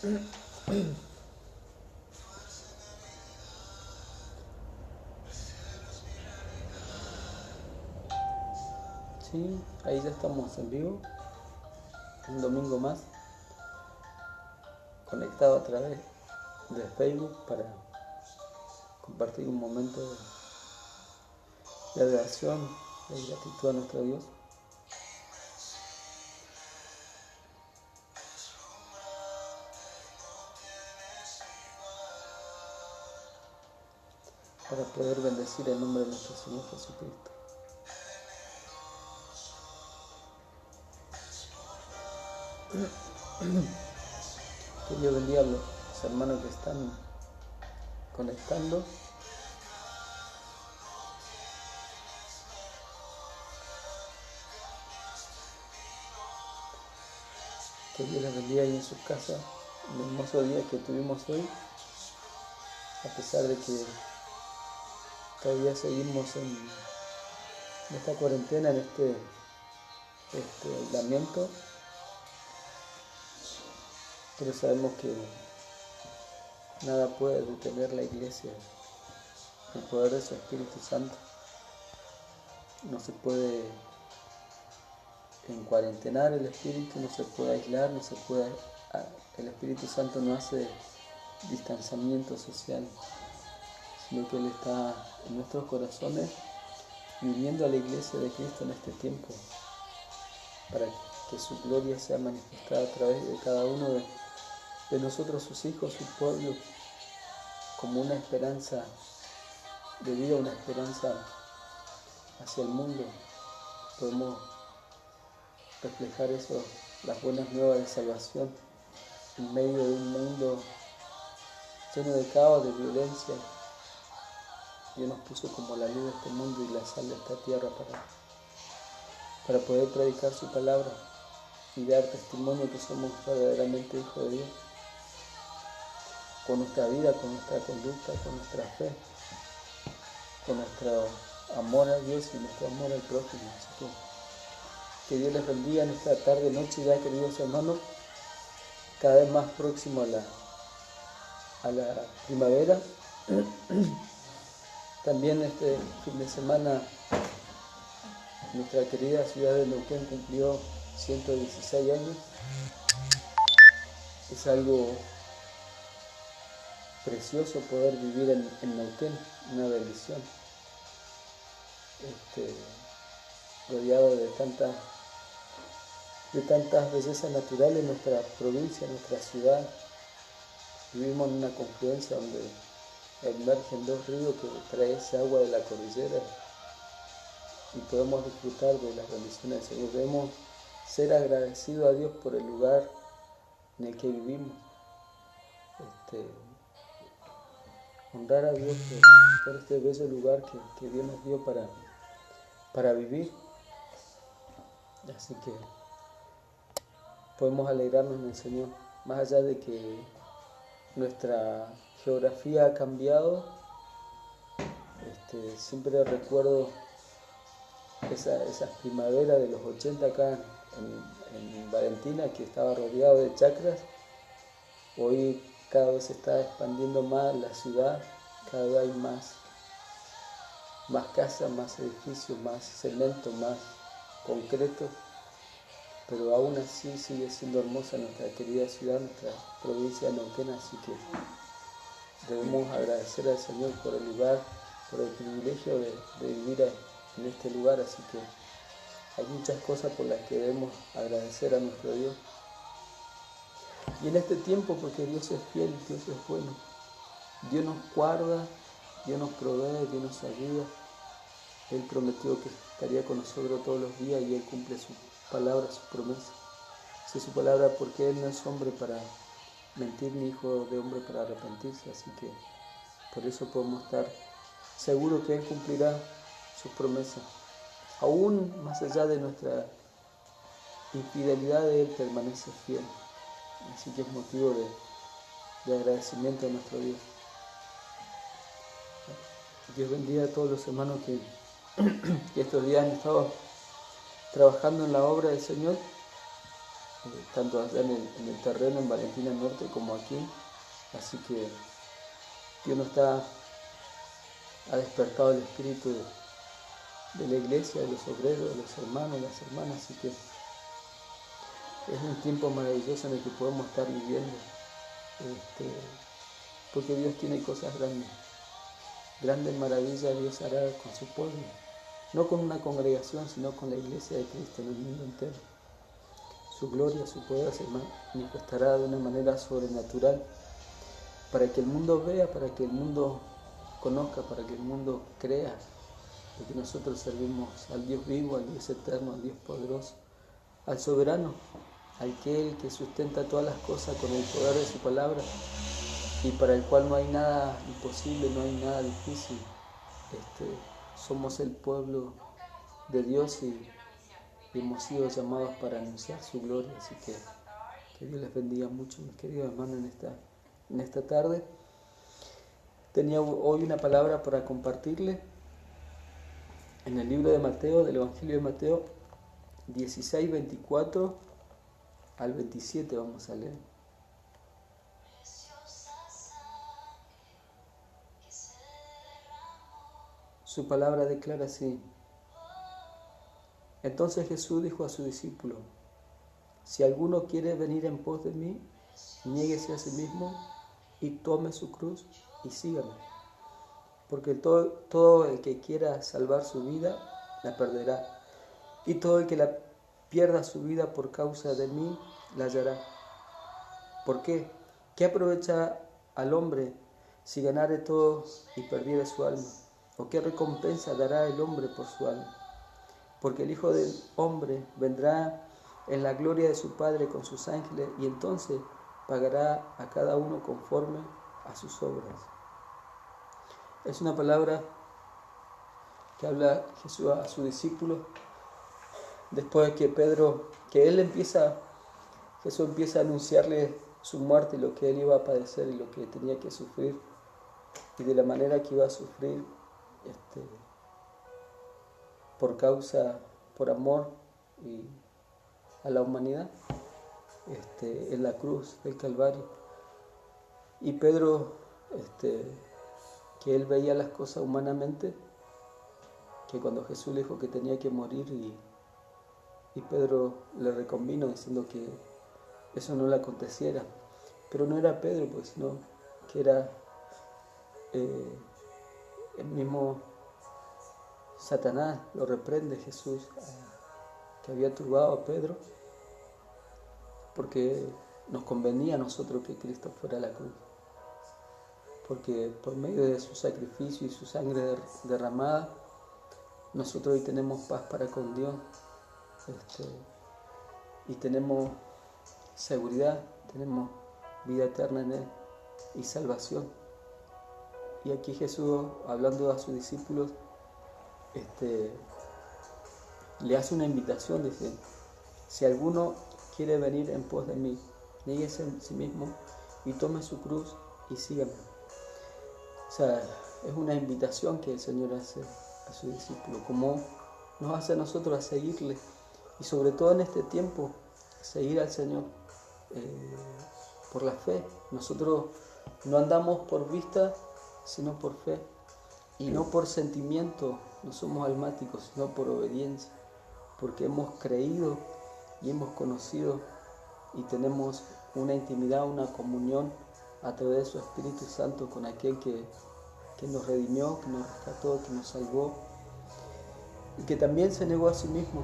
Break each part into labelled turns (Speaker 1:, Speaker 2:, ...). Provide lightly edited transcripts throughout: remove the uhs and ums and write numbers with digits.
Speaker 1: Sí, ahí ya estamos en vivo, un domingo más, conectado a través de Facebook para compartir un momento de adoración, de gratitud a nuestro Dios. Para poder bendecir el nombre de nuestro Señor Jesucristo. Que Dios bendiga a los hermanos que están conectando. Que Dios les bendiga ahí en sus casas. Un hermoso día que tuvimos hoy, a pesar de que todavía seguimos en esta cuarentena, en este aislamiento, pero sabemos que nada puede detener la Iglesia, el poder de su Espíritu Santo. No se puede encuarentenar el Espíritu, no se puede aislar, el Espíritu Santo no hace distanciamiento social, sino que Él está en nuestros corazones y uniendo a la Iglesia de Cristo en este tiempo, para que su gloria sea manifestada a través de cada uno de nosotros, sus hijos, su pueblo, como una esperanza de vida, una esperanza hacia el mundo. Podemos reflejar eso, las buenas nuevas de salvación, en medio de un mundo lleno de caos, de violencia. Dios nos puso como la luz de este mundo y la sal de esta tierra para poder predicar su palabra y dar testimonio que somos verdaderamente hijos de Dios, con nuestra vida, con nuestra conducta, con nuestra fe, con nuestro amor a Dios y nuestro amor al prójimo. Así que Dios les bendiga en esta tarde, noche ya, queridos hermanos, cada vez más próximo a la primavera. También este fin de semana nuestra querida ciudad de Neuquén cumplió 116 años. Es algo precioso poder vivir en Neuquén, una bendición, rodeado de tantas bellezas naturales en nuestra provincia, en nuestra ciudad. Vivimos en una confluencia donde emergen dos ríos que traen esa agua de la cordillera y podemos disfrutar de las bendiciones del Señor. Debemos ser agradecidos a Dios por el lugar en el que vivimos, honrar a Dios por este bello lugar que Dios nos dio para vivir. Así que podemos alegrarnos en el Señor, más allá de que nuestra geografía ha cambiado. Siempre recuerdo esas primaveras de los 80 acá en Valentina, que estaba rodeado de chacras. Hoy cada vez se está expandiendo más la ciudad, cada vez hay más casas, más edificios, más cemento, más concreto, pero aún así sigue siendo hermosa nuestra querida ciudad, nuestra provincia de Neuquén. Así que debemos agradecer al Señor por el lugar, por el privilegio de vivir en este lugar. Así que hay muchas cosas por las que debemos agradecer a nuestro Dios. Y en este tiempo, porque Dios es fiel, Dios es bueno, Dios nos guarda, Dios nos provee, Dios nos ayuda. Él prometió que estaría con nosotros todos los días y Él cumple su palabra, su promesa. Dice su palabra, porque Él no es hombre para mentir, ni hijo de hombre para arrepentirse. Así que por eso podemos estar seguros que Él cumplirá sus promesas. Aún más allá de nuestra infidelidad, Él permanece fiel. Así que es motivo de agradecimiento a nuestro Dios. Dios bendiga a todos los hermanos que estos días han estado trabajando en la obra del Señor. tanto allá en el terreno, en Valentina Norte, como aquí. Así que Dios ha despertado el espíritu de la iglesia, de los obreros, de los hermanos, las hermanas. Así que es un tiempo maravilloso en el que podemos estar viviendo, porque Dios tiene cosas grandes. Grandes maravillas Dios hará con su pueblo, no con una congregación, sino con la iglesia de Cristo en el mundo entero. Su gloria, su poder se manifestará de una manera sobrenatural para que el mundo vea, para que el mundo conozca, para que el mundo crea de que nosotros servimos al Dios vivo, al Dios eterno, al Dios poderoso, al soberano, aquel que sustenta todas las cosas con el poder de su palabra y para el cual no hay nada imposible, no hay nada difícil. Somos el pueblo de Dios y hemos sido llamados para anunciar su gloria. Así que Dios les bendiga mucho, mis queridos hermanos, en esta tarde. Tenía hoy una palabra para compartirles en el libro de Mateo, del Evangelio de Mateo 16, 24 al 27 vamos a leer. Su palabra declara así: Entonces Jesús dijo a sus discípulos: Si alguno quiere venir en pos de mí, niéguese a sí mismo y tome su cruz y sígame. Porque todo el que quiera salvar su vida, la perderá. Y todo el que la pierda su vida por causa de mí, la hallará. ¿Por qué? ¿Qué aprovecha al hombre si ganare todo y perdiere su alma? ¿O qué recompensa dará el hombre por su alma? Porque el Hijo del Hombre vendrá en la gloria de su Padre con sus ángeles y entonces pagará a cada uno conforme a sus obras. Es una palabra que habla Jesús a sus discípulos después de Jesús empieza a anunciarle su muerte y lo que él iba a padecer y lo que tenía que sufrir y de la manera que iba a sufrir por amor y a la humanidad en la cruz del Calvario. Y Pedro, que él veía las cosas humanamente, que cuando Jesús le dijo que tenía que morir y Pedro le reconvino diciendo que eso no le aconteciera, pero no era Pedro, pues, sino que era el mismo Satanás. Lo reprende Jesús, que había turbado a Pedro, porque nos convenía a nosotros que Cristo fuera a la cruz, porque por medio de su sacrificio y su sangre derramada, nosotros hoy tenemos paz para con Dios, y tenemos seguridad, tenemos vida eterna en Él y salvación. Y aquí Jesús, hablando a sus discípulos, le hace una invitación, dice: si alguno quiere venir en pos de mí, niéguese a sí mismo y tome su cruz y sígame. O sea, es una invitación que el Señor hace a sus discípulos, como nos hace a nosotros a seguirle, y sobre todo en este tiempo, seguir al Señor por la fe. Nosotros no andamos por vista, sino por fe, y no por sentimiento, no somos almáticos, sino por obediencia, porque hemos creído y hemos conocido y tenemos una intimidad, una comunión a través de su Espíritu Santo con aquel que nos redimió, que nos rescató, que nos salvó y que también se negó a sí mismo.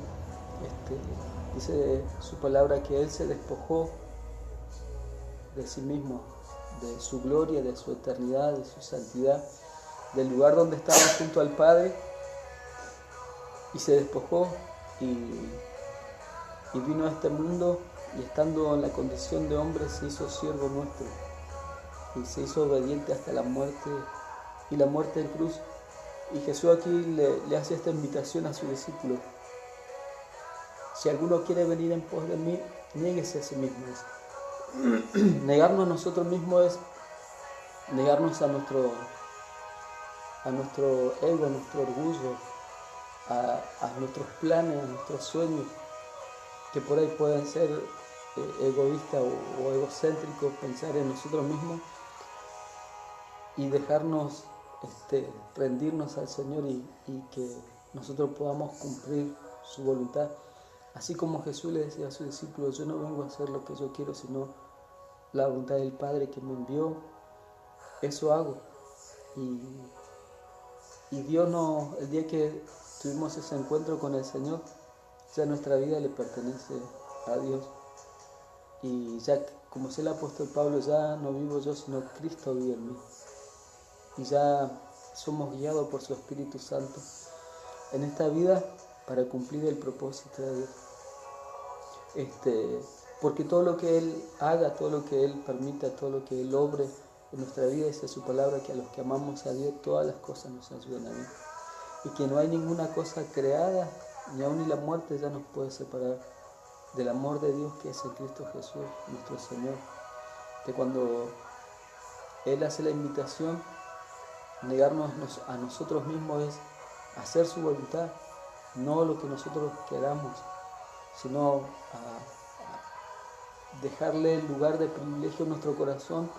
Speaker 1: Dice su palabra que Él se despojó de sí mismo, de su gloria, de su eternidad, de su santidad, del lugar donde estaba junto al Padre, y se despojó y vino a este mundo, y estando en la condición de hombre se hizo siervo nuestro y se hizo obediente hasta la muerte, y la muerte en cruz. Y Jesús aquí le hace esta invitación a sus discípulos: si alguno quiere venir en pos de mí, niéguese a sí mismo. Negarnos a nosotros mismos es negarnos a nuestro ego, a nuestro orgullo, a nuestros planes, a nuestros sueños, que por ahí pueden ser egoísta o egocéntrico, pensar en nosotros mismos y dejarnos rendirnos al Señor y que nosotros podamos cumplir su voluntad. Así como Jesús le decía a sus discípulos, yo no vengo a hacer lo que yo quiero, sino la voluntad del Padre que me envió, eso hago. Y Dios no, el día que tuvimos ese encuentro con el Señor, ya nuestra vida le pertenece a Dios. Y ya, como dice el apóstol Pablo, ya no vivo yo, sino Cristo vive en mí. Y ya somos guiados por su Espíritu Santo en esta vida para cumplir el propósito de Dios. Porque todo lo que Él haga, todo lo que Él permita, todo lo que Él obre en nuestra vida, dice su palabra, que a los que amamos a Dios todas las cosas nos ayudan a bien. Y que no hay ninguna cosa creada, ni aun ni la muerte ya nos puede separar del amor de Dios que es en Cristo Jesús, nuestro Señor. Que cuando Él hace la invitación, negarnos a nosotros mismos es hacer su voluntad, no lo que nosotros queramos, sino a dejarle el lugar de privilegio en nuestro corazón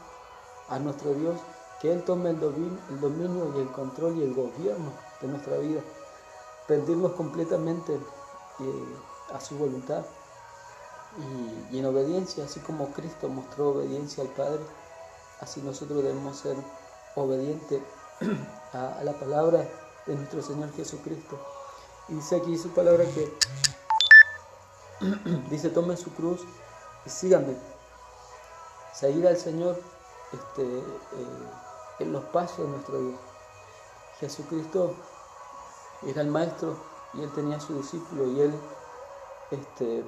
Speaker 1: a nuestro Dios, que Él tome el dominio y el control y el gobierno de nuestra vida, rendirnos completamente a su voluntad y en obediencia, así como Cristo mostró obediencia al Padre, así nosotros debemos ser obedientes a la palabra de nuestro Señor Jesucristo. Y dice aquí su palabra que dice, tomen su cruz y síganme. Seguir al Señor en los pasos de nuestro Dios. Jesucristo era el maestro y Él tenía a su discípulo y Él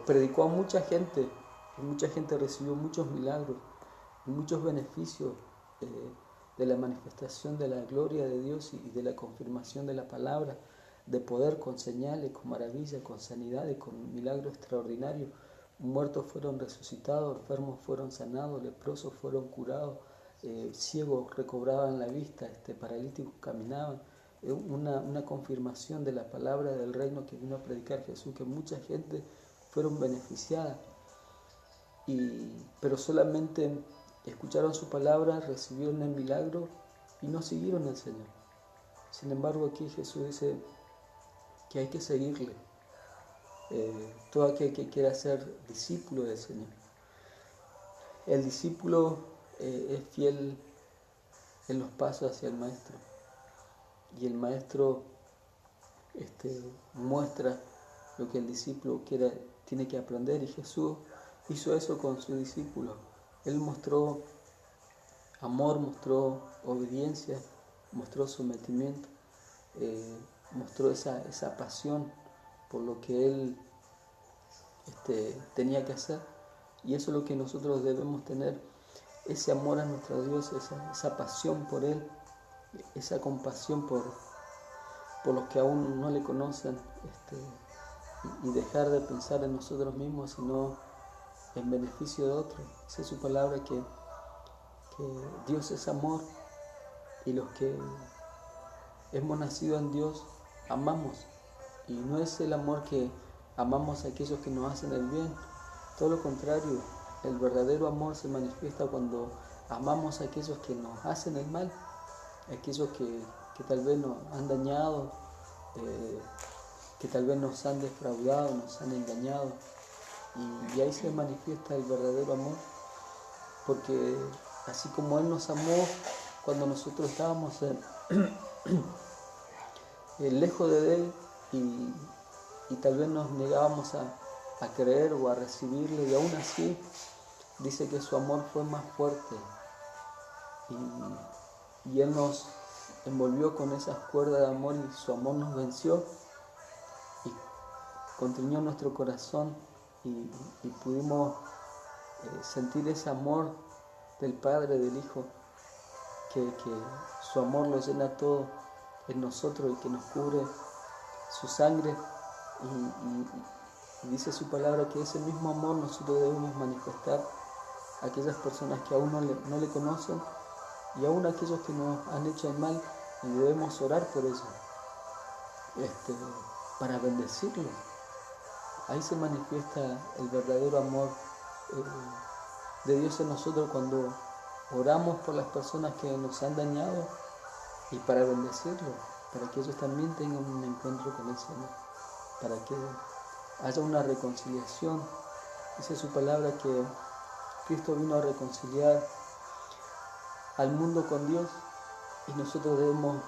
Speaker 1: predicó a mucha gente y mucha gente recibió muchos milagros y muchos beneficios de la manifestación de la gloria de Dios y de la confirmación de la palabra, de poder con señales, con maravillas, con sanidades, con milagros extraordinarios. Muertos fueron resucitados, enfermos fueron sanados, leprosos fueron curados, ciegos recobraban la vista, paralíticos caminaban. Una confirmación de la palabra del reino que vino a predicar Jesús, que mucha gente fueron beneficiadas, pero solamente escucharon su palabra, recibieron el milagro y no siguieron al Señor. Sin embargo, aquí Jesús dice que hay que seguirle. Todo aquel que quiera ser discípulo del Señor. El discípulo es fiel en los pasos hacia el Maestro. Y el Maestro muestra lo que el discípulo tiene que aprender. Y Jesús hizo eso con su discípulo. Él mostró amor, mostró obediencia, mostró sometimiento, mostró esa pasión por lo que Él tenía que hacer. Y eso es lo que nosotros debemos tener, ese amor a nuestro Dios, esa pasión por Él, esa compasión por los que aún no le conocen, y dejar de pensar en nosotros mismos, sino en beneficio de otros. Esa es su palabra, que Dios es amor, y los que hemos nacido en Dios amamos, y no es el amor que amamos a aquellos que nos hacen el bien, todo lo contrario. El verdadero amor se manifiesta cuando amamos a aquellos que nos hacen el mal, aquellos que tal vez nos han dañado, que tal vez nos han defraudado, nos han engañado, y ahí se manifiesta el verdadero amor, porque así como Él nos amó cuando nosotros estábamos lejos de Él y tal vez nos negábamos a creer o a recibirle, y aún así dice que su amor fue más fuerte y Él nos envolvió con esas cuerdas de amor, y su amor nos venció y contriñó nuestro corazón, y pudimos sentir ese amor del Padre, del Hijo, que su amor lo llena todo en nosotros y que nos cubre su sangre, y dice su palabra que ese mismo amor nosotros debemos manifestar a aquellas personas que aún no le conocen, y aún a aquellos que nos han hecho el mal, y debemos orar por ellos, para bendecirlos. Ahí se manifiesta el verdadero amor de Dios en nosotros cuando oramos por las personas que nos han dañado y para bendecirlos, para que ellos también tengan un encuentro con el Señor, para que haya una reconciliación. Dice su palabra que Cristo vino a reconciliar al mundo con Dios y nosotros debemos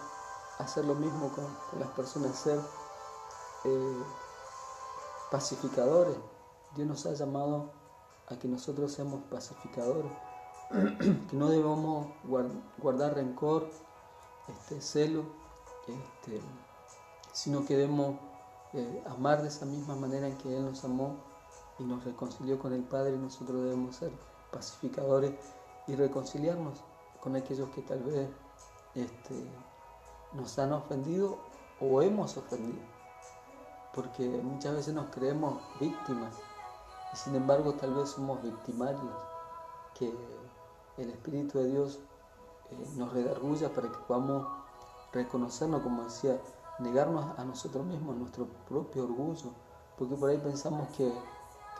Speaker 1: hacer lo mismo con las personas, ser pacificadores. Dios nos ha llamado a que nosotros seamos pacificadores, que no debemos guardar rencor, celo, sino que debemos amar de esa misma manera en que Él nos amó y nos reconcilió con el Padre. Nosotros debemos ser pacificadores y reconciliarnos con aquellos que tal vez nos han ofendido o hemos ofendido, porque muchas veces nos creemos víctimas y sin embargo tal vez somos victimarios, que el Espíritu de Dios nos redarguya para que podamos reconocernos, como decía, negarnos a nosotros mismos, nuestro propio orgullo, porque por ahí pensamos que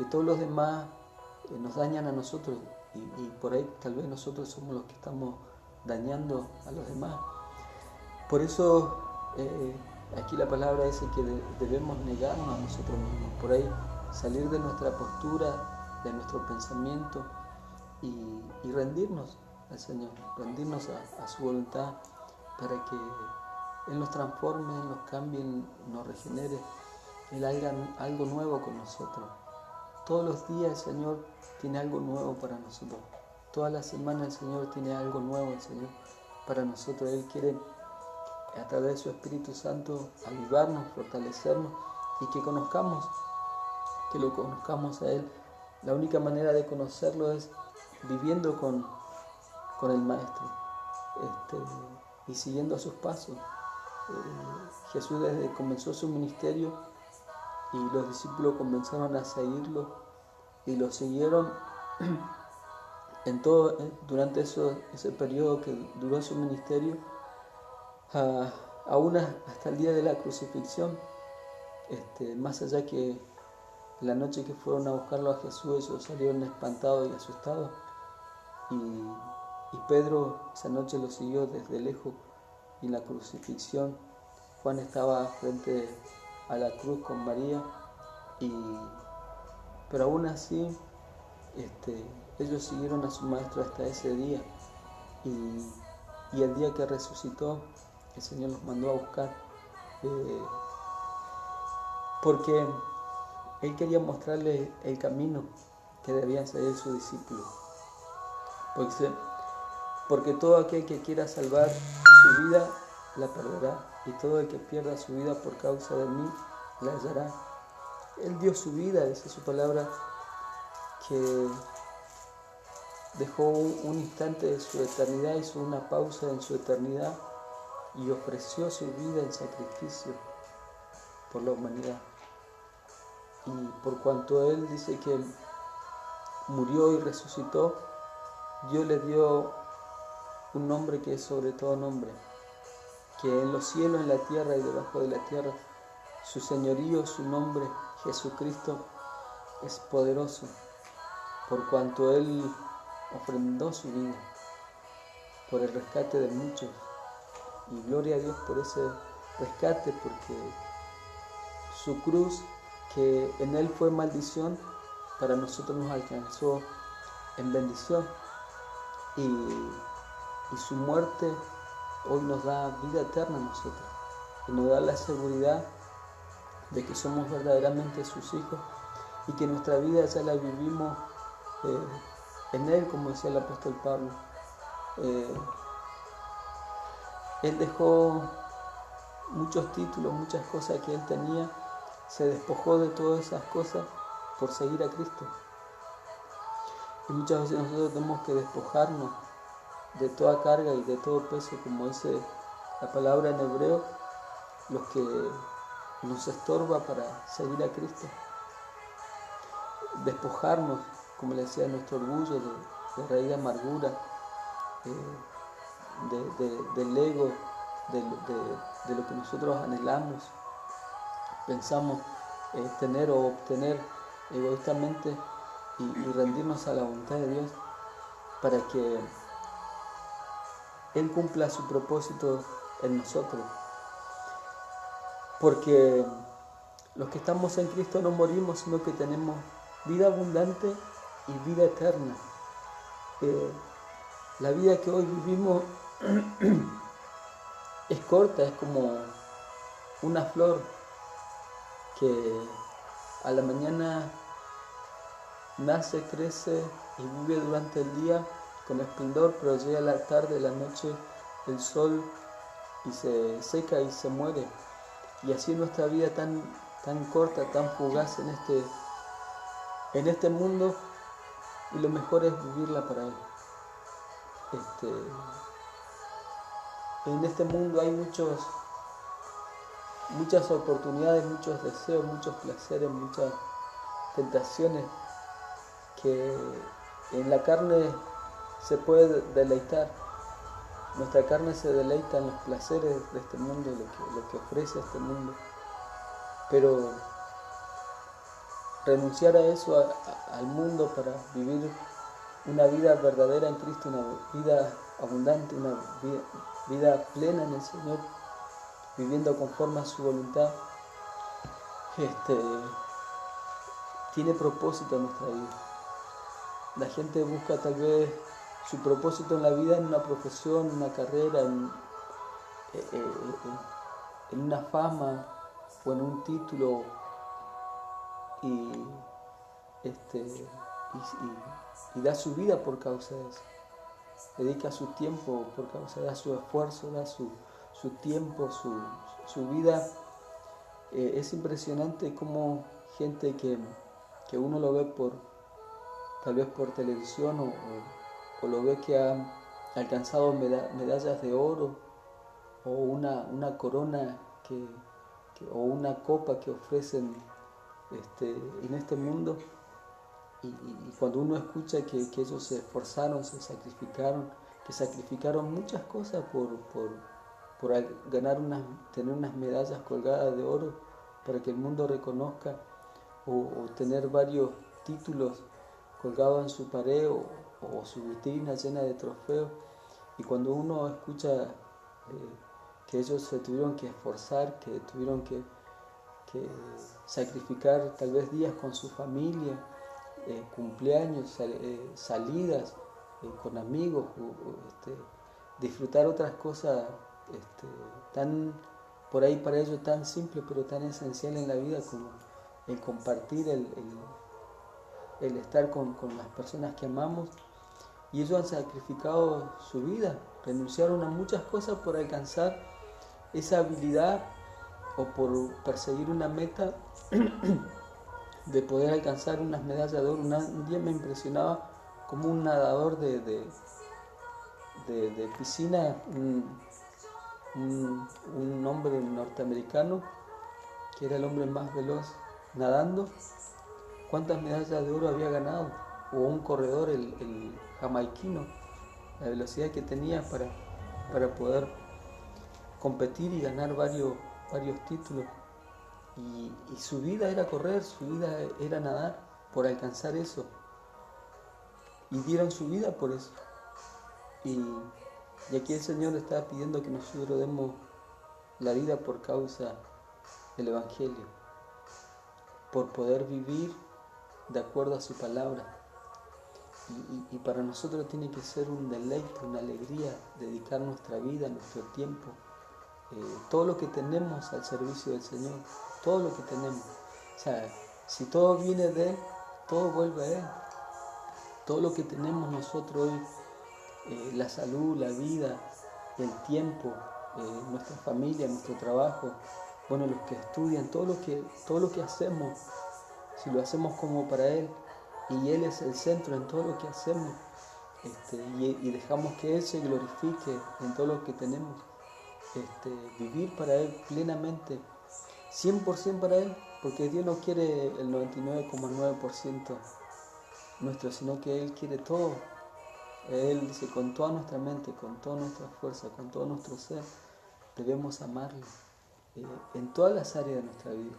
Speaker 1: todos los demás nos dañan a nosotros y por ahí tal vez nosotros somos los que estamos dañando a los demás. Por eso aquí la palabra dice que debemos negarnos a nosotros mismos, por ahí salir de nuestra postura, de nuestro pensamiento y rendirnos al Señor, rendirnos a su voluntad para que Él nos transforme, nos cambie, nos regenere, Él haga algo nuevo con nosotros. Todos los días el Señor tiene algo nuevo para nosotros. Toda la semana el Señor tiene algo nuevo, el Señor, para nosotros. Él quiere, a través de su Espíritu Santo, avivarnos, fortalecernos y que lo conozcamos a Él. La única manera de conocerlo es viviendo con el Maestro y siguiendo sus pasos. Jesús desde que comenzó su ministerio y los discípulos comenzaron a seguirlo y lo siguieron durante ese periodo que duró su ministerio, aún hasta el día de la crucifixión. Más allá que la noche que fueron a buscarlo a Jesús, ellos salieron espantados y asustados, y Pedro esa noche lo siguió desde lejos, y en la crucifixión Juan estaba frente a la cruz con María, pero aún así ellos siguieron a su Maestro hasta ese día, y el día que resucitó el Señor los mandó a buscar, porque Él quería mostrarles el camino que debían seguir sus discípulos. Porque todo aquel que quiera salvar su vida la perderá, y todo el que pierda su vida por causa de mí la hallará. Él dio su vida, dice su palabra, que dejó un instante de su eternidad, hizo una pausa en su eternidad y ofreció su vida en sacrificio por la humanidad. Y por cuanto Él dice que murió y resucitó, Dios le dio un nombre que es sobre todo nombre, que en los cielos, en la tierra y debajo de la tierra, su señorío, su nombre, Jesucristo, es poderoso, por cuanto Él ofrendó su vida por el rescate de muchos. Y gloria a Dios por ese rescate, porque su cruz, que en Él fue maldición, para nosotros nos alcanzó en bendición. Y su muerte hoy nos da vida eterna a nosotros, y nos da la seguridad de que somos verdaderamente sus hijos y que nuestra vida ya la vivimos en Él, como decía el apóstol Pablo. Él dejó muchos títulos, muchas cosas que Él tenía, se despojó de todas esas cosas por seguir a Cristo. Y muchas veces nosotros tenemos que despojarnos de toda carga y de todo peso, como dice la palabra en hebreo, los que nos estorba para seguir a Cristo. Despojarnos, como le decía, de nuestro orgullo, de raíz de amargura, del ego, de lo que nosotros anhelamos, pensamos tener o obtener egoístamente, y rendirnos a la voluntad de Dios para que Él cumpla su propósito en nosotros. Porque los que estamos en Cristo no morimos, sino que tenemos vida abundante y vida eterna. La vida que hoy vivimos es corta, es como una flor que a la mañana nace, crece y vive durante el día con esplendor, pero llega la tarde, la noche, el sol y se seca y se muere. Y así nuestra vida tan corta, tan fugaz en este mundo, y lo mejor es vivirla para Él. En este mundo hay muchas oportunidades, muchos deseos, muchos placeres, muchas tentaciones que en la carne se puede deleitar. Nuestra carne se deleita en los placeres de este mundo, lo que ofrece este mundo. Pero renunciar a eso, al mundo, para vivir una vida verdadera en Cristo, una vida abundante, una vida plena en el Señor, viviendo conforme a su voluntad, tiene propósito en nuestra vida. La gente busca tal vez su propósito en la vida en una profesión, en una carrera, en una fama o en un título, y da su vida por causa de eso. Dedica su tiempo por causa, da su esfuerzo, da su tiempo, su vida. Es impresionante cómo gente que uno lo ve tal vez por televisión o lo ve que ha alcanzado medallas de oro o una corona o una copa que ofrecen en este mundo, y cuando uno escucha que ellos se esforzaron, se sacrificaron, que sacrificaron muchas cosas por tener unas medallas colgadas de oro para que el mundo reconozca, o tener varios títulos colgados en su pared o su vitrina llena de trofeos, y cuando uno escucha que ellos se tuvieron que esforzar, que tuvieron que sacrificar tal vez días con su familia, cumpleaños, salidas con amigos, disfrutar otras cosas tan por ahí para ellos tan simples pero tan esenciales en la vida, como el compartir, el estar con las personas que amamos. Y ellos han sacrificado su vida, renunciaron a muchas cosas por alcanzar esa habilidad o por perseguir una meta de poder alcanzar unas medallas de oro. Un día me impresionaba como un nadador de piscina, un hombre norteamericano, que era el hombre más veloz nadando, cuántas medallas de oro había ganado, o un corredor, el jamaiquino, la velocidad que tenía para poder competir y ganar varios títulos. Y su vida era correr, su vida era nadar por alcanzar eso. Y dieron su vida por eso. Y aquí el Señor está pidiendo que nosotros demos la vida por causa del Evangelio, por poder vivir de acuerdo a su palabra. Y para nosotros tiene que ser un deleite, una alegría dedicar nuestra vida, nuestro tiempo, todo lo que tenemos al servicio del Señor, todo lo que tenemos. O sea, si todo viene de Él, todo vuelve a Él. Todo lo que tenemos nosotros hoy, la salud, la vida, el tiempo, nuestra familia, nuestro trabajo, bueno, los que estudian, todo lo que hacemos, si lo hacemos como para Él, y Él es el centro en todo lo que hacemos, y dejamos que Él se glorifique en todo lo que tenemos, vivir para Él plenamente, 100% para Él, porque Dios no quiere el 99,9% nuestro, sino que Él quiere todo. Él dice, con toda nuestra mente, con toda nuestra fuerza, con todo nuestro ser, debemos amarle en todas las áreas de nuestra vida,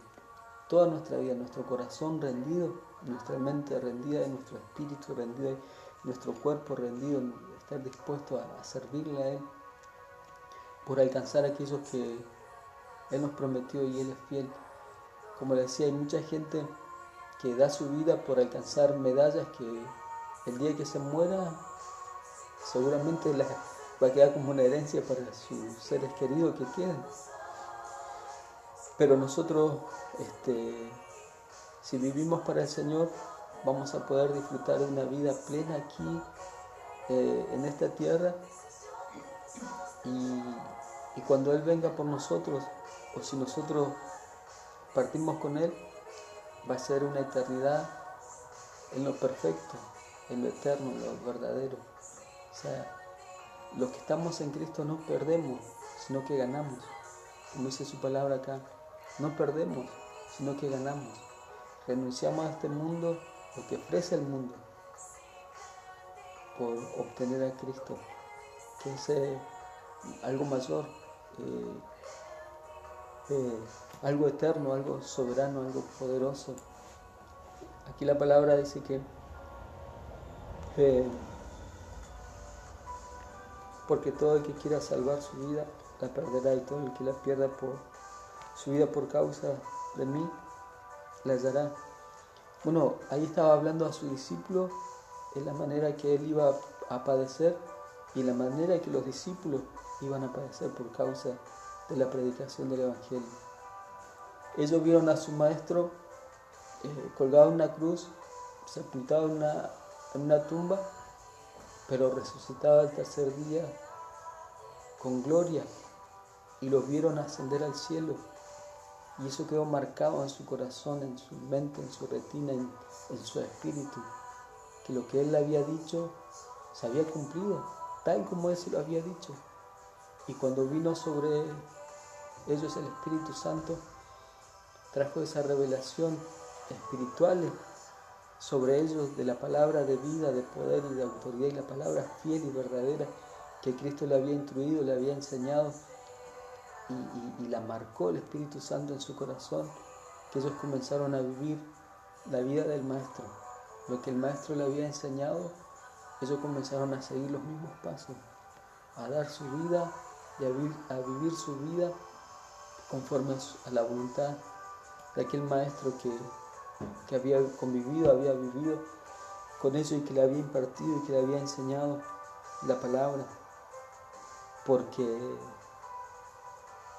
Speaker 1: toda nuestra vida, nuestro corazón rendido nuestra mente rendida, nuestro espíritu rendido, nuestro cuerpo rendido, estar dispuesto a servirle a Él, por alcanzar aquellos que Él nos prometió y Él es fiel. Como le decía, hay mucha gente que da su vida por alcanzar medallas que el día que se muera seguramente va a quedar como una herencia para sus seres queridos que queden. Pero nosotros, si vivimos para el Señor, vamos a poder disfrutar de una vida plena aquí en esta tierra, y cuando Él venga por nosotros, o si nosotros partimos con Él, va a ser una eternidad en lo perfecto, en lo eterno, en lo verdadero. O sea, los que estamos en Cristo no perdemos, sino que ganamos. Como dice su palabra acá, no perdemos, sino que ganamos. Renunciamos a este mundo, lo que ofrece el mundo, por obtener a Cristo, que es algo mayor, algo eterno, algo soberano, algo poderoso. Aquí la palabra dice que porque todo el que quiera salvar su vida la perderá, y todo el que la pierda por su vida por causa de mí la hallará. Bueno, ahí estaba hablando a su discípulo en la manera que él iba a padecer y la manera que los discípulos iban a padecer por causa de la predicación del Evangelio. Ellos vieron a su maestro colgado en una cruz, sepultado en una tumba, pero resucitado al tercer día con gloria, y los vieron ascender al cielo. Y eso quedó marcado en su corazón, en su mente, en su retina, en su espíritu, que lo que Él le había dicho se había cumplido, tal como Él se lo había dicho. Y cuando vino sobre ellos el Espíritu Santo, trajo esa revelación espiritual sobre ellos de la palabra de vida, de poder y de autoridad, y la palabra fiel y verdadera que Cristo le había instruido, le había enseñado, y la marcó el Espíritu Santo en su corazón, que ellos comenzaron a vivir la vida del Maestro. Lo que el Maestro le había enseñado, ellos comenzaron a seguir los mismos pasos, a dar su vida y a vivir su vida conforme a la voluntad de aquel Maestro que había convivido, había vivido con ellos, y que le había impartido y que le había enseñado la palabra, porque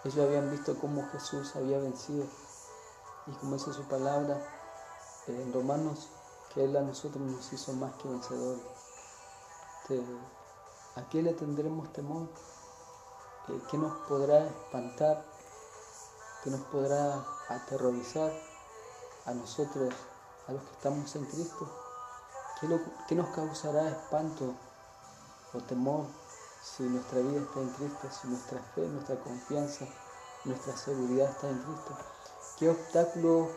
Speaker 1: ellos habían visto cómo Jesús había vencido, y como dice su palabra en Romanos, que Él a nosotros nos hizo más que vencedores. ¿A qué le tendremos temor? ¿Qué nos podrá espantar? ¿Qué nos podrá aterrorizar a nosotros, a los que estamos en Cristo? ¿Qué nos causará espanto o temor si nuestra vida está en Cristo, si nuestra fe, nuestra confianza, nuestra seguridad está en Cristo? ¿Qué obstáculo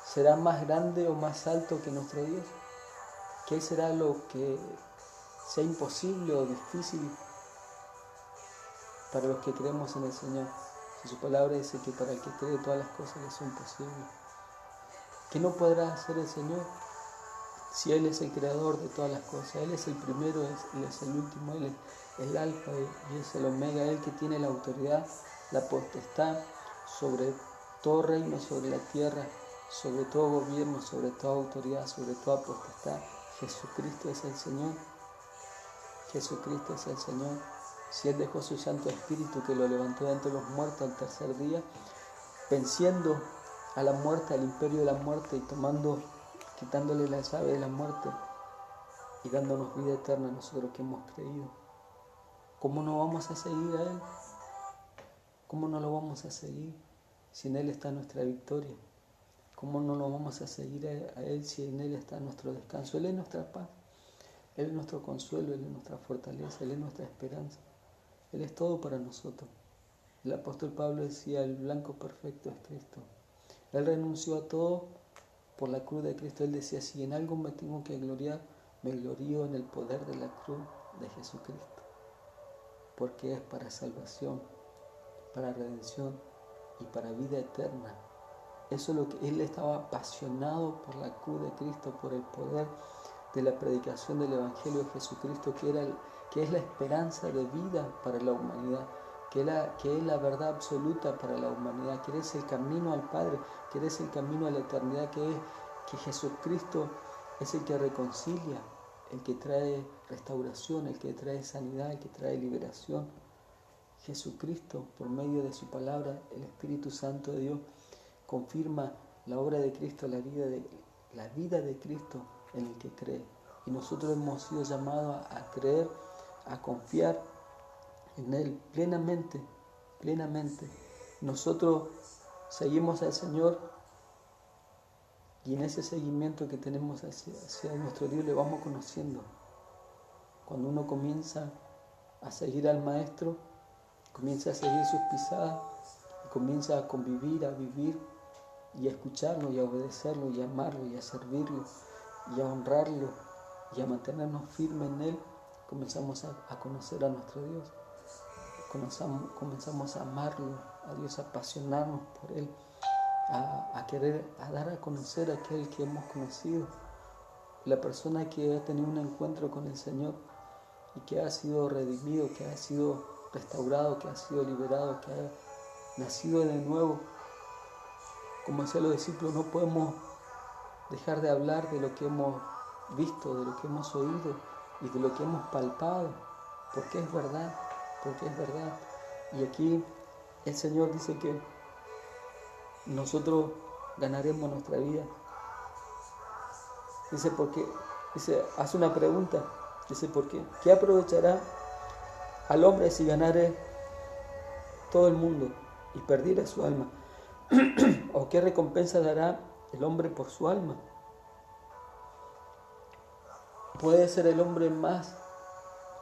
Speaker 1: será más grande o más alto que nuestro Dios? ¿Qué será lo que sea imposible o difícil para los que creemos en el Señor? Si su palabra dice que para el que cree todas las cosas le son posibles. ¿Qué no podrá hacer el Señor? Si Él es el creador de todas las cosas, Él es el primero, Él es el último, Él es el alfa y es el omega, Él que tiene la autoridad, la potestad sobre todo reino, sobre la tierra, sobre todo gobierno, sobre toda autoridad, sobre toda potestad. Jesucristo es el Señor. Jesucristo es el Señor. Si Él dejó su Santo Espíritu, que lo levantó de entre los muertos al tercer día, venciendo a la muerte, al imperio de la muerte, y quitándole la llave de la muerte y dándonos vida eterna a nosotros que hemos creído, ¿cómo no vamos a seguir a Él? ¿Cómo no lo vamos a seguir si en Él está nuestra victoria? ¿Cómo no lo vamos a seguir a Él si en Él está nuestro descanso? Él es nuestra paz, Él es nuestro consuelo, Él es nuestra fortaleza, Él es nuestra esperanza, Él es todo para nosotros. El apóstol Pablo decía, el blanco perfecto es Cristo. Él renunció a todo por la cruz de Cristo. Él decía, si en algo me tengo que gloriar, me glorío en el poder de la cruz de Jesucristo, porque es para salvación, para redención y para vida eterna. Eso es lo que él estaba apasionado por la cruz de Cristo, por el poder de la predicación del Evangelio de Jesucristo, que es la esperanza de vida para la humanidad, que es la verdad absoluta para la humanidad, que es el camino al Padre, que es el camino a la eternidad, que Jesucristo es el que reconcilia, el que trae restauración, el que trae sanidad, el que trae liberación. Jesucristo, por medio de su palabra, el Espíritu Santo de Dios, confirma la obra de Cristo, la vida de Cristo en el que cree. Y nosotros hemos sido llamados a creer, a confiar en Él plenamente. Nosotros seguimos al Señor y en ese seguimiento que tenemos hacia nuestro Dios le vamos conociendo. Cuando uno comienza a seguir al Maestro, comienza a seguir sus pisadas, y comienza a convivir, a vivir y a escucharlo y a obedecerlo y a amarlo y a servirlo y a honrarlo y a mantenernos firmes en Él, comenzamos a conocer a nuestro Dios. Comenzamos a amarlo, a Dios, a apasionarnos por Él, a querer, a dar a conocer a aquel que hemos conocido. La persona que ha tenido un encuentro con el Señor y que ha sido redimido, que ha sido restaurado, que ha sido liberado, que ha nacido de nuevo. Como decían los discípulos, no podemos dejar de hablar de lo que hemos visto, de lo que hemos oído y de lo que hemos palpado, porque es verdad. Y aquí el Señor dice que nosotros ganaremos nuestra vida. Hace una pregunta, dice, ¿por qué? ¿Qué aprovechará al hombre si ganare todo el mundo y perdiera su alma? ¿O qué recompensa dará el hombre por su alma? Puede ser el hombre más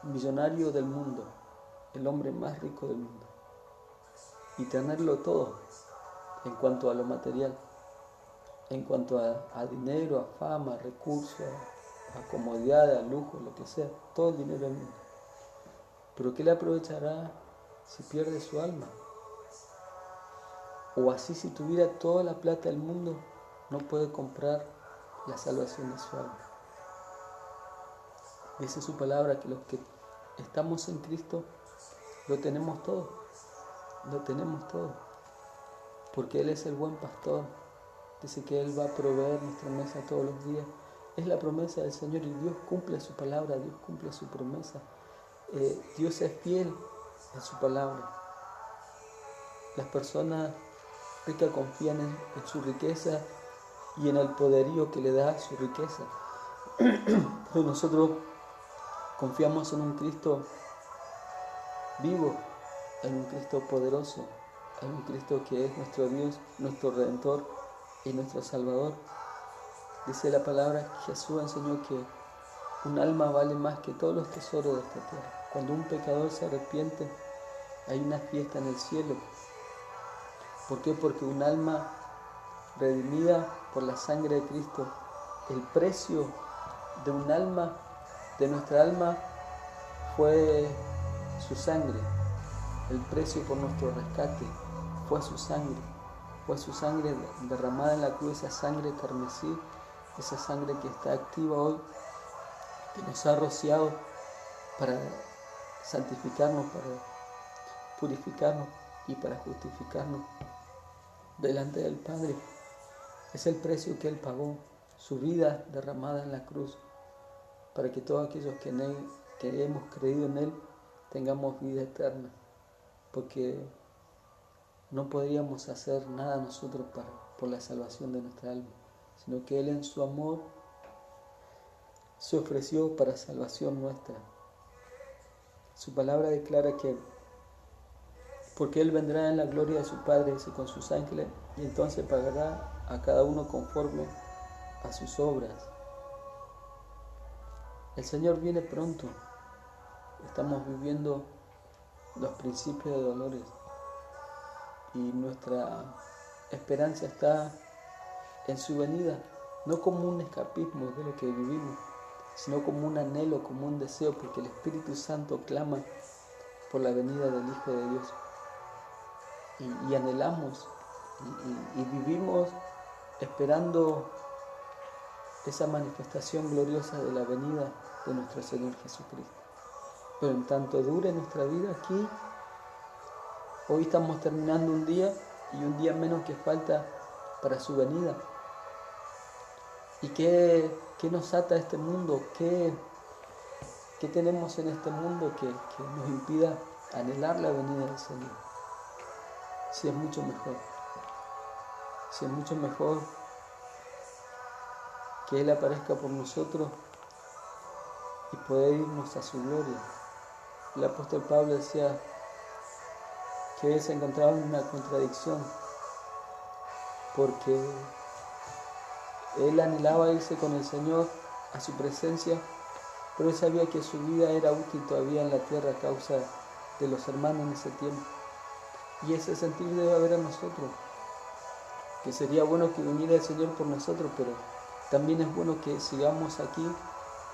Speaker 1: millonario del mundo, el hombre más rico del mundo, y tenerlo todo en cuanto a lo material, en cuanto a dinero, a fama, a recursos, a comodidad, a lujo, lo que sea, todo el dinero del mundo. Pero ¿qué le aprovechará si pierde su alma? O así, si tuviera toda la plata del mundo, no puede comprar la salvación de su alma. Dice su palabra que los que estamos en Cristo lo tenemos todo, porque Él es el buen pastor. Dice que Él va a proveer nuestra mesa todos los días. Es la promesa del Señor y Dios cumple su palabra, Dios cumple su promesa. Dios es fiel en su palabra. Las personas ricas confían en su riqueza y en el poderío que le da su riqueza. Pero nosotros confiamos en un Cristo vivo, en un Cristo poderoso, en un Cristo que es nuestro Dios, nuestro Redentor y nuestro Salvador. Dice la palabra que Jesús enseñó que un alma vale más que todos los tesoros de esta tierra. Cuando un pecador se arrepiente, hay una fiesta en el cielo. ¿Por qué? Porque un alma redimida por la sangre de Cristo, el precio de un alma, de nuestra alma, fue su sangre. El precio por nuestro rescate fue su sangre derramada en la cruz, esa sangre carmesí, esa sangre que está activa hoy, que nos ha rociado para santificarnos, para purificarnos y para justificarnos delante del Padre. Es el precio que Él pagó, su vida derramada en la cruz, para que todos aquellos que hemos creído en Él tengamos vida eterna, porque no podríamos hacer nada nosotros por la salvación de nuestra alma, sino que Él en su amor se ofreció para salvación nuestra. Su palabra declara que porque Él vendrá en la gloria de su Padre y con sus ángeles, y entonces pagará a cada uno conforme a sus obras. El Señor viene pronto. Estamos viviendo los principios de dolores y nuestra esperanza está en su venida, no como un escapismo de lo que vivimos, sino como un anhelo, como un deseo, porque el Espíritu Santo clama por la venida del Hijo de Dios. Y anhelamos y vivimos esperando esa manifestación gloriosa de la venida de nuestro Señor Jesucristo. Pero en tanto dure nuestra vida aquí, hoy estamos terminando un día y un día menos que falta para su venida. ¿Y qué nos ata a este mundo? ¿Qué tenemos en este mundo que nos impida anhelar la venida del Señor? Si es mucho mejor. Si es mucho mejor que Él aparezca por nosotros y poder irnos a su gloria. El apóstol Pablo decía que Él se encontraba en una contradicción porque Él anhelaba irse con el Señor a su presencia, pero Él sabía que su vida era útil todavía en la tierra a causa de los hermanos en ese tiempo. Y ese sentir debe haber en nosotros, que sería bueno que viniera el Señor por nosotros, pero también es bueno que sigamos aquí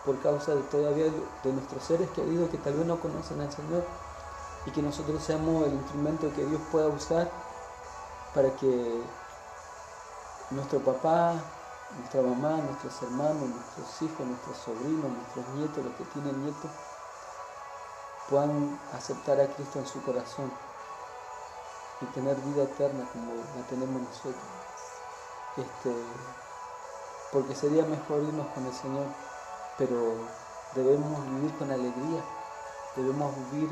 Speaker 1: por causa de todavía de nuestros seres queridos que tal vez no conocen al Señor, y que nosotros seamos el instrumento que Dios pueda usar para que nuestro papá, nuestra mamá, nuestros hermanos, nuestros hijos, nuestros sobrinos, nuestros nietos, los que tienen nietos, puedan aceptar a Cristo en su corazón y tener vida eterna como la tenemos nosotros. Porque sería mejor irnos con el Señor, pero debemos vivir con alegría, debemos vivir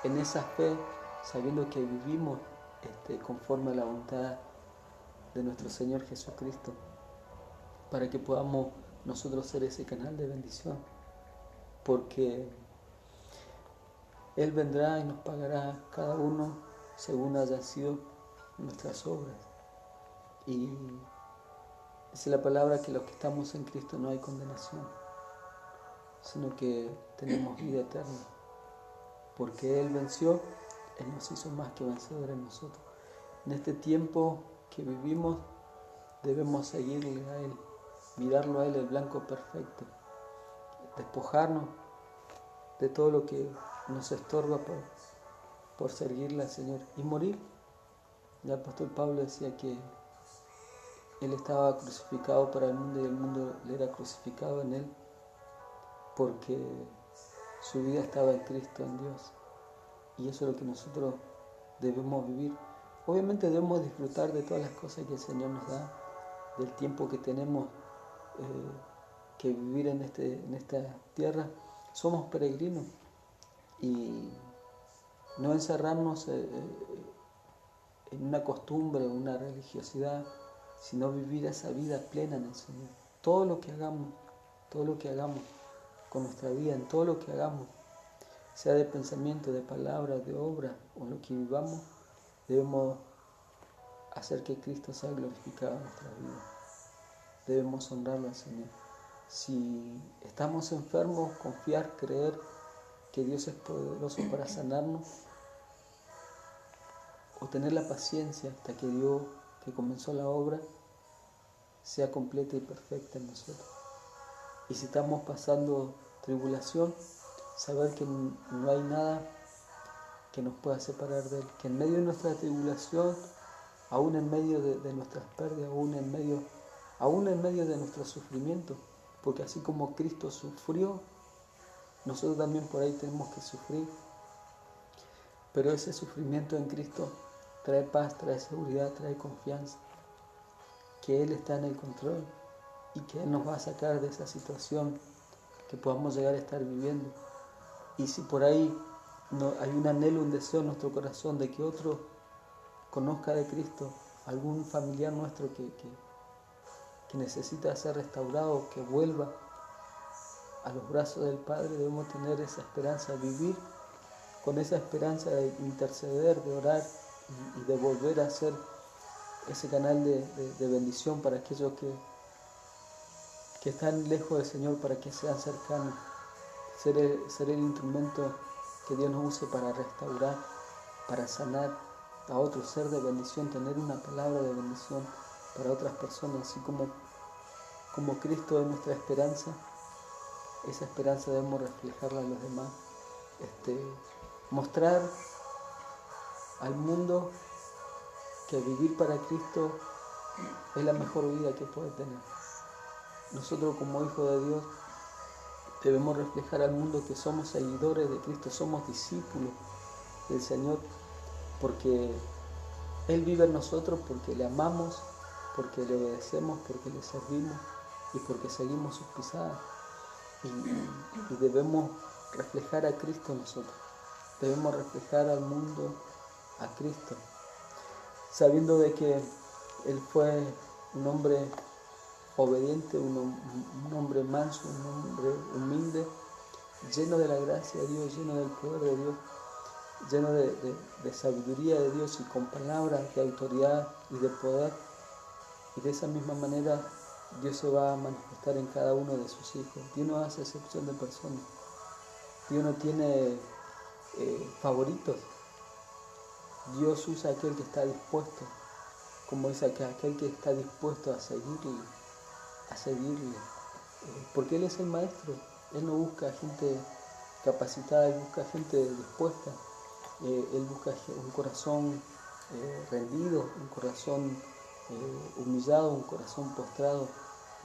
Speaker 1: en esa fe, sabiendo que vivimos conforme a la voluntad de nuestro Señor Jesucristo, para que podamos nosotros ser ese canal de bendición, porque Él vendrá y nos pagará cada uno según hayan sido nuestras obras. Y dice la palabra que los que estamos en Cristo no hay condenación, sino que tenemos vida eterna, porque Él venció, Él nos hizo más que vencedores en nosotros. En este tiempo que vivimos debemos seguirle a Él, mirarlo a Él, el blanco perfecto, despojarnos de todo lo que nos estorba por seguirle al Señor y morir. El apóstol Pablo decía que Él estaba crucificado para el mundo y el mundo le era crucificado en Él, porque su vida estaba en Cristo, en Dios. Y eso es lo que nosotros debemos vivir. Obviamente debemos disfrutar de todas las cosas que el Señor nos da, del tiempo que tenemos que vivir en esta tierra. Somos peregrinos y no encerrarnos en una costumbre, una religiosidad, sino vivir esa vida plena en el Señor. Todo lo que hagamos con nuestra vida, en todo lo que hagamos, sea de pensamiento, de palabra, de obra o lo que vivamos, debemos hacer que Cristo sea glorificado en nuestra vida. Debemos honrarlo al Señor. Si estamos enfermos, confiar, creer que Dios es poderoso para sanarnos, o tener la paciencia hasta que Dios, que comenzó la obra, sea completa y perfecta en nosotros. Y si estamos pasando tribulación, saber que no hay nada que nos pueda separar de Él, que en medio de nuestra tribulación, aún en medio de nuestras pérdidas, aún en medio de nuestro sufrimiento, porque así como Cristo sufrió, nosotros también por ahí tenemos que sufrir, pero ese sufrimiento en Cristo trae paz, trae seguridad, trae confianza, que Él está en el control y que Él nos va a sacar de esa situación que podamos llegar a estar viviendo. Y si por ahí no, hay un anhelo, un deseo en nuestro corazón de que otro conozca de Cristo, algún familiar nuestro que necesita ser restaurado, que vuelva a los brazos del Padre, debemos tener esa esperanza, vivir con esa esperanza de interceder, de orar y de volver a ser ese canal de bendición para aquellos que están lejos del Señor, para que sean cercanos, ser el instrumento que Dios nos use para restaurar, para sanar a otros, ser de bendición, tener una palabra de bendición para otras personas, así como Cristo es nuestra esperanza. Esa esperanza debemos reflejarla a los demás, mostrar al mundo que vivir para Cristo es la mejor vida que puede tener. Nosotros como hijos de Dios debemos reflejar al mundo que somos seguidores de Cristo, somos discípulos del Señor, porque Él vive en nosotros, porque le amamos, porque le obedecemos, porque le servimos y porque seguimos sus pisadas. Y debemos reflejar a Cristo en nosotros. Debemos reflejar al mundo a Cristo, sabiendo de que Él fue un hombre obediente, un hombre manso, un hombre humilde, lleno de la gracia de Dios, lleno del poder de Dios, lleno de sabiduría de Dios y con palabras de autoridad y de poder. Y de esa misma manera Dios se va a manifestar en cada uno de sus hijos. Dios no hace excepción de personas. Dios no tiene favoritos. Dios usa a aquel que está dispuesto, como dice acá, aquel que está dispuesto a seguirle, porque Él es el maestro. Él no busca gente capacitada, Él busca gente dispuesta. Él busca un corazón rendido, un corazón humillado, un corazón postrado,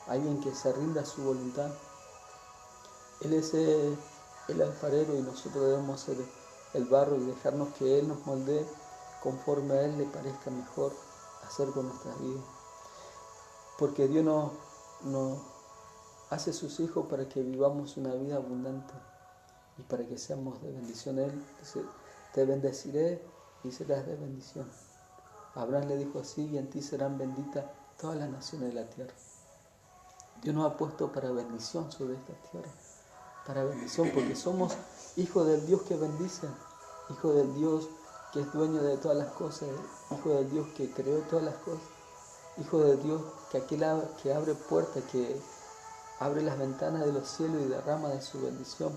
Speaker 1: alguien que se rinda a su voluntad. Él es el alfarero y nosotros debemos ser el barro y dejarnos que Él nos moldee conforme a Él le parezca mejor hacer con nuestras vidas. Porque Dios nos hace sus hijos para que vivamos una vida abundante y para que seamos de bendición. Él dice, te bendeciré y serás de bendición. Abraham le dijo así, y en ti serán benditas todas las naciones de la tierra. Dios nos ha puesto para bendición sobre esta tierra, para bendición, porque somos hijos del Dios que bendice, hijos del Dios que es dueño de todas las cosas, hijo del Dios que creó todas las cosas, hijo de Dios que aquel que abre puertas, que abre las ventanas de los cielos y derrama de su bendición,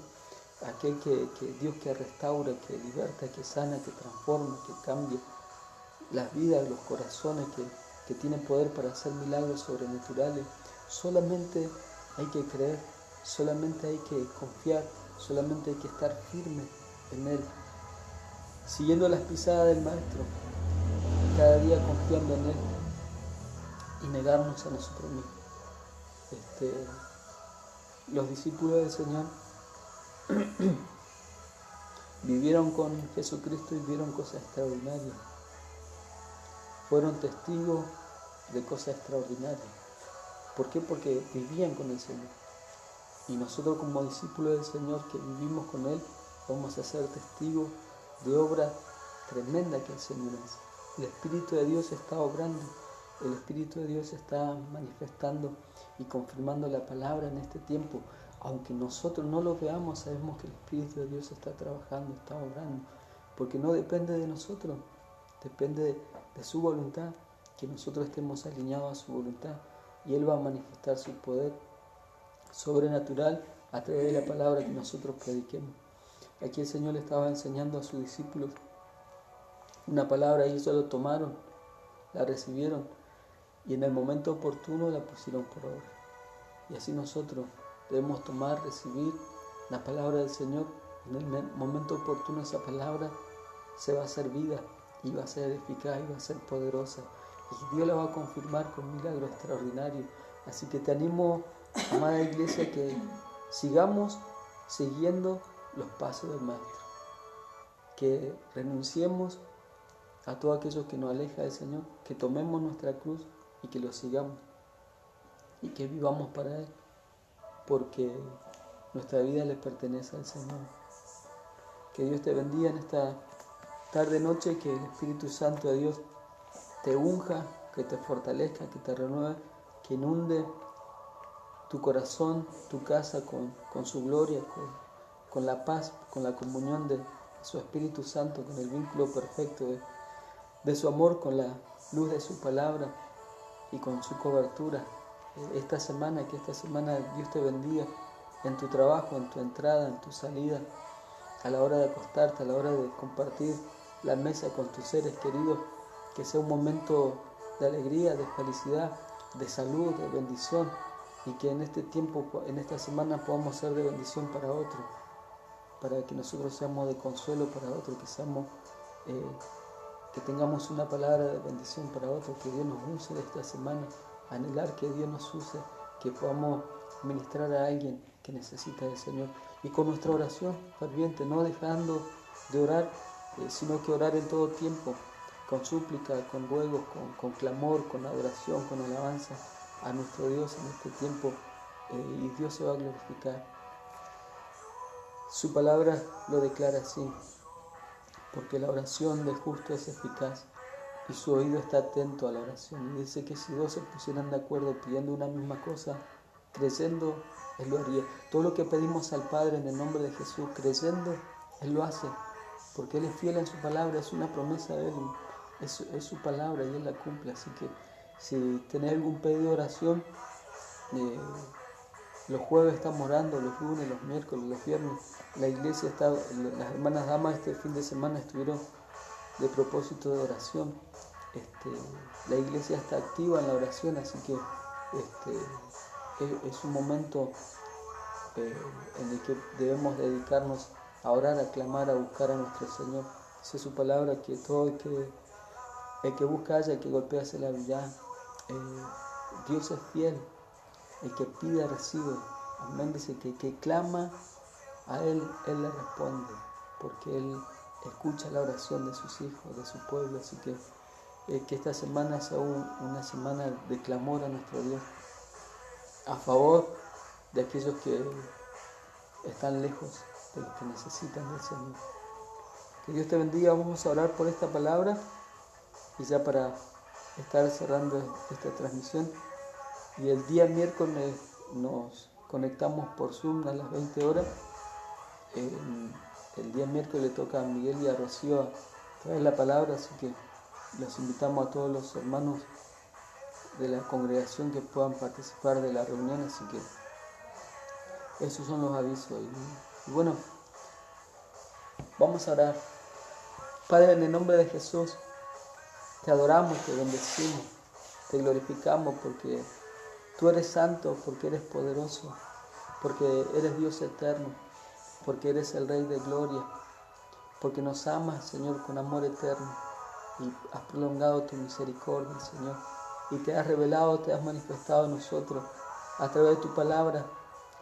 Speaker 1: aquel que Dios que restaura, que liberta, que sana, que transforma, que cambia las vidas, los corazones, que tiene poder para hacer milagros sobrenaturales. Solamente hay que creer, solamente hay que confiar, solamente hay que estar firme en Él, siguiendo las pisadas del Maestro, cada día confiando en Él y negarnos a nosotros mismos. Los discípulos del Señor vivieron con Jesucristo y vieron cosas extraordinarias. Fueron testigos de cosas extraordinarias. ¿Por qué? Porque vivían con el Señor. Y nosotros como discípulos del Señor que vivimos con Él, vamos a ser testigos de obras tremendas que el Señor hace. El Espíritu de Dios está obrando, el Espíritu de Dios está manifestando y confirmando la palabra en este tiempo. Aunque nosotros no lo veamos, sabemos que el Espíritu de Dios está trabajando, está obrando, porque no depende de nosotros, depende de su voluntad, que nosotros estemos alineados a su voluntad, y Él va a manifestar su poder sobrenatural a través de la palabra que nosotros prediquemos. Aquí el Señor le estaba enseñando a sus discípulos una palabra y ellos lo tomaron, la recibieron y en el momento oportuno la pusieron por obra. Y así nosotros debemos tomar, recibir la palabra del Señor. En el momento oportuno esa palabra se va a hacer vida y va a ser eficaz y va a ser poderosa. Y Dios la va a confirmar con milagros extraordinarios. Así que te animo, amada iglesia, que sigamos siguiendo los pasos del Maestro. Que renunciemos a todo aquello que nos aleja del Señor, que tomemos nuestra cruz y que lo sigamos. Y que vivamos para Él, porque nuestra vida le pertenece al Señor. Que Dios te bendiga en esta tarde noche, que el Espíritu Santo de Dios te unja, que te fortalezca, que te renueve, que inunde tu corazón, tu casa con su gloria, con la paz, con la comunión de su Espíritu Santo, con el vínculo perfecto de su amor, con la luz de su palabra y con su cobertura. Que esta semana Dios te bendiga en tu trabajo, en tu entrada, en tu salida, a la hora de acostarte, a la hora de compartir la mesa con tus seres queridos, que sea un momento de alegría, de felicidad, de salud, de bendición, y que en este tiempo, en esta semana podamos ser de bendición para otros, para que nosotros seamos de consuelo para otros, que tengamos una palabra de bendición para otros, que Dios nos use esta semana, anhelar que Dios nos use, que podamos ministrar a alguien que necesita del Señor. Y con nuestra oración ferviente, no dejando de orar, sino que orar en todo tiempo, con súplica, con ruegos, con clamor, con adoración, con alabanza a nuestro Dios en este tiempo, y Dios se va a glorificar. Su palabra lo declara así, porque la oración del justo es eficaz y su oído está atento a la oración. Y dice que si dos se pusieran de acuerdo pidiendo una misma cosa, creyendo, Él lo haría. Todo lo que pedimos al Padre en el nombre de Jesús, creyendo, Él lo hace, porque Él es fiel en su palabra, es una promesa de Él, es su palabra y Él la cumple. Así que si tenés algún pedido de oración, los jueves estamos orando, los lunes, los miércoles, los viernes. La iglesia está, las hermanas damas este fin de semana estuvieron de propósito de oración. La iglesia está activa en la oración, así que es un momento en el que debemos dedicarnos a orar, a clamar, a buscar a nuestro Señor. Dice su palabra que todo el que busca halla, el que golpea se le abrirá. Dios es fiel. El que pide recibe. Amén. Dice que el que clama a Él, Él le responde, porque Él escucha la oración de sus hijos, de su pueblo. Así que esta semana sea una semana de clamor a nuestro Dios, a favor de aquellos que están lejos, de los que necesitan del Señor. Que Dios te bendiga. Vamos a orar por esta palabra y ya para estar cerrando esta transmisión. Y el día miércoles nos conectamos por Zoom a las 20 horas. El día miércoles le toca a Miguel y a Rocío traer la palabra, así que los invitamos a todos los hermanos de la congregación que puedan participar de la reunión. Así que esos son los avisos. Y bueno, vamos a orar. Padre, en el nombre de Jesús, te adoramos, te bendecimos, te glorificamos porque tú eres santo, porque eres poderoso, porque eres Dios eterno, porque eres el Rey de gloria, porque nos amas, Señor, con amor eterno y has prolongado tu misericordia, Señor, y te has revelado, te has manifestado en nosotros a través de tu palabra,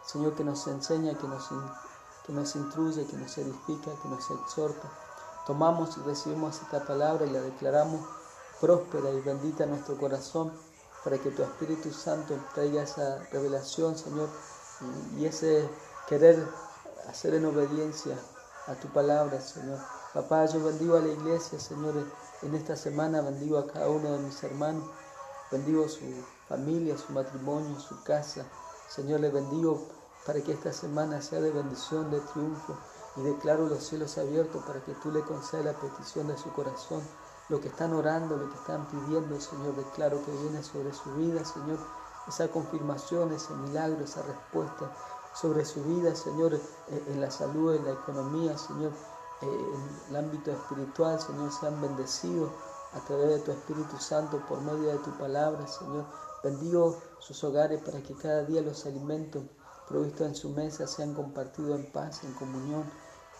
Speaker 1: Señor, que nos enseña, que nos instruye, que nos edifica, que nos exhorta. Tomamos y recibimos esta palabra y la declaramos próspera y bendita en nuestro corazón, para que tu Espíritu Santo traiga esa revelación, Señor, y ese querer hacer en obediencia a tu palabra, Señor. Papá, yo bendigo a la iglesia, Señor, en esta semana bendigo a cada uno de mis hermanos, bendigo su familia, su matrimonio, su casa. Señor, le bendigo para que esta semana sea de bendición, de triunfo, y declaro los cielos abiertos para que tú le concedas la petición de su corazón. Lo que están orando, lo que están pidiendo, Señor, declaro que viene sobre su vida, Señor, esa confirmación, ese milagro, esa respuesta sobre su vida, Señor, en la salud, en la economía, Señor, en el ámbito espiritual, Señor, sean bendecidos a través de tu Espíritu Santo por medio de tu palabra, Señor. Bendigo sus hogares para que cada día los alimentos provistos en su mesa sean compartidos en paz, en comunión,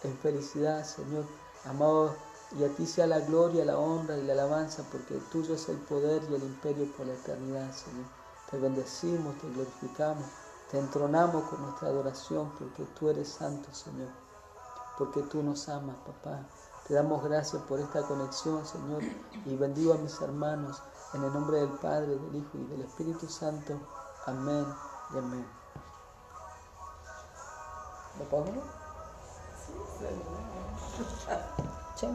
Speaker 1: en felicidad, Señor. Amado, y a ti sea la gloria, la honra y la alabanza, porque tuyo es el poder y el imperio por la eternidad, Señor. Te bendecimos, te glorificamos, te entronamos con nuestra adoración, porque tú eres santo, Señor, porque tú nos amas, papá. Te damos gracias por esta conexión, Señor, y bendigo a mis hermanos en el nombre del Padre, del Hijo y del Espíritu Santo. Amén y amén. ¿Lo pongo? Sí,